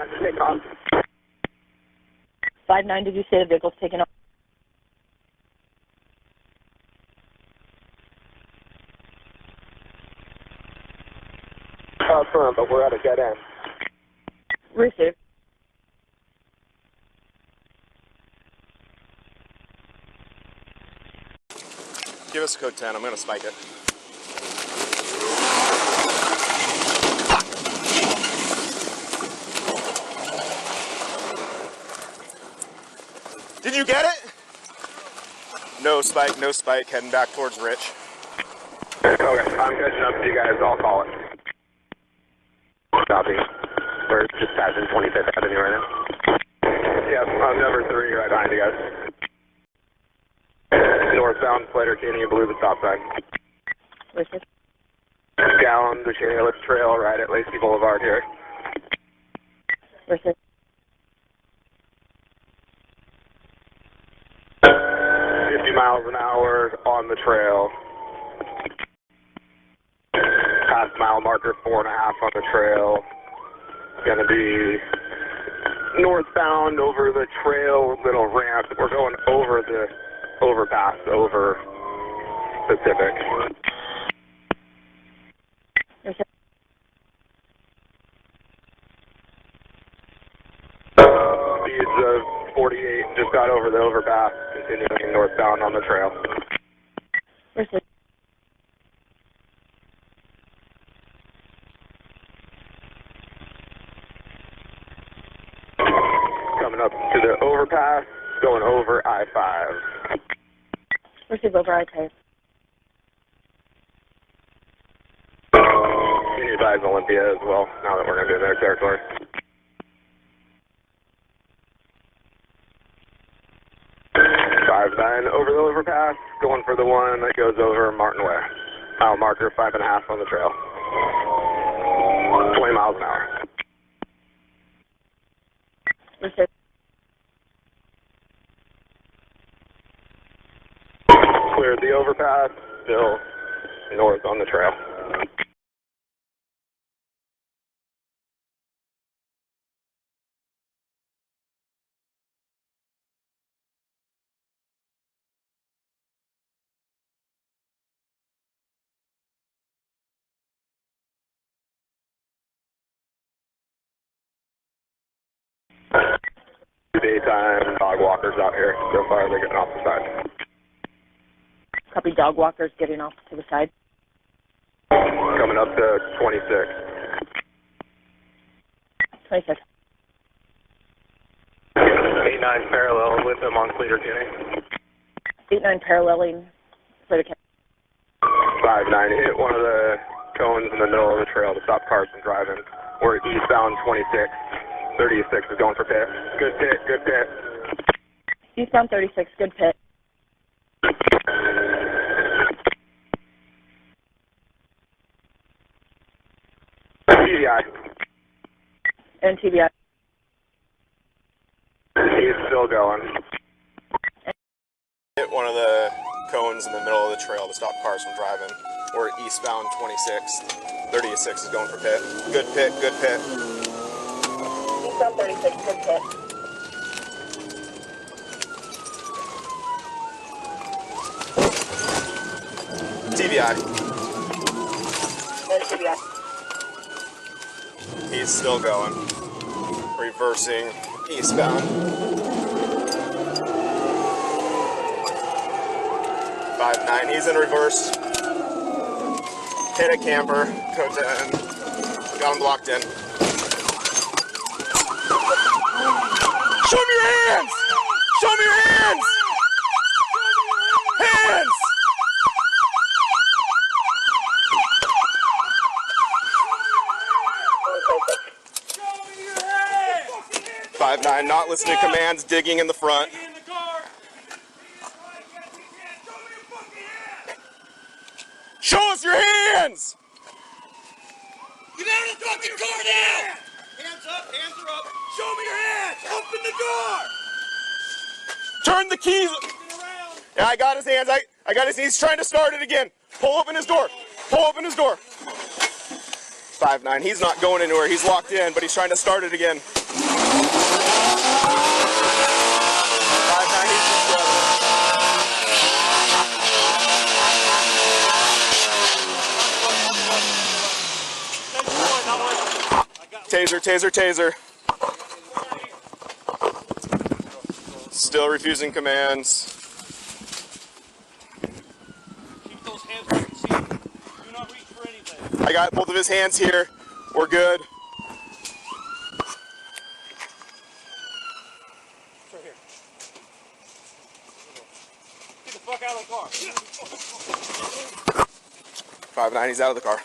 5-9, just take off. 5-9, did you say the vehicle's taken off? Firm, but we're at a dead end. Receive. Give us code 10. I'm going to spike it. Did you get it? No spike, no spike. Heading back towards Rich. Okay, I'm catching up to you guys. I'll call it. Copy. We're just passing 25th Avenue right now. Yep, I'm number 3 right behind you guys. Northbound, Slater Canyon, blue, the stop sign. Receive. Down the Shady Lips Trail, right at Lacey Boulevard here. Receive. 50 miles an hour on the trail. Past mile marker 4.5 on the trail. Going to be northbound over the trail, little ramp. We're going over the overpass, over Pacific. Receive. Speeds of 48, just got over the overpass, continuing northbound on the trail. Receive. Coming up to the overpass, going over I-5. Receive over I-5. You need to advise Olympia as well, now that we're going to be in their territory. Over the overpass, going for the one that goes over Martin Way. Mile marker 5.5 on the trail. 20 miles an hour. Receive. Cleared the overpass, still north on the trail. Daytime dog walkers out here. So far, they're getting off the side. Copy, dog walkers getting off to the side. Coming up to 26. 26. 8-9 parallel with them on Slater Canyon. 8-9 paralleling Slater Canyon. 5-9 hit one of the cones in the middle of the trail to stop cars from driving. We're eastbound 26. 36 is going for pit. Good pit, good pit. Eastbound 36, good pit. TBI. And TBI. He's still going. Hit one of the cones in the middle of the trail to stop cars from driving. We're eastbound 26. 36 is going for pit. Good pit, good pit. Eastbound 36, good pit. TBI. And TBI. He's still going. Reversing eastbound. 5-9, he's in reverse. Hit a camper, code 10. Got him blocked in. Show me your hands! Show me your hands! Hands! Show me your hands! 5-9, not listening to commands, digging in the front. Show us your hands! Get out of the fucking car now! Hands up, hands are up. Show me your hands! Open the door! Turn the keys. Yeah, I got his hands. I got his. He's trying to start it again. Pull open his door. Pull open his door. 5-9. He's not going anywhere. He's locked in, but he's trying to start it again. Taser, taser, taser. Still refusing commands. Keep those hands where I can see them. Do not reach for anything. I got both of his hands here. We're good. It's right here. Get the fuck out of the car. 5-9, he's out of the car.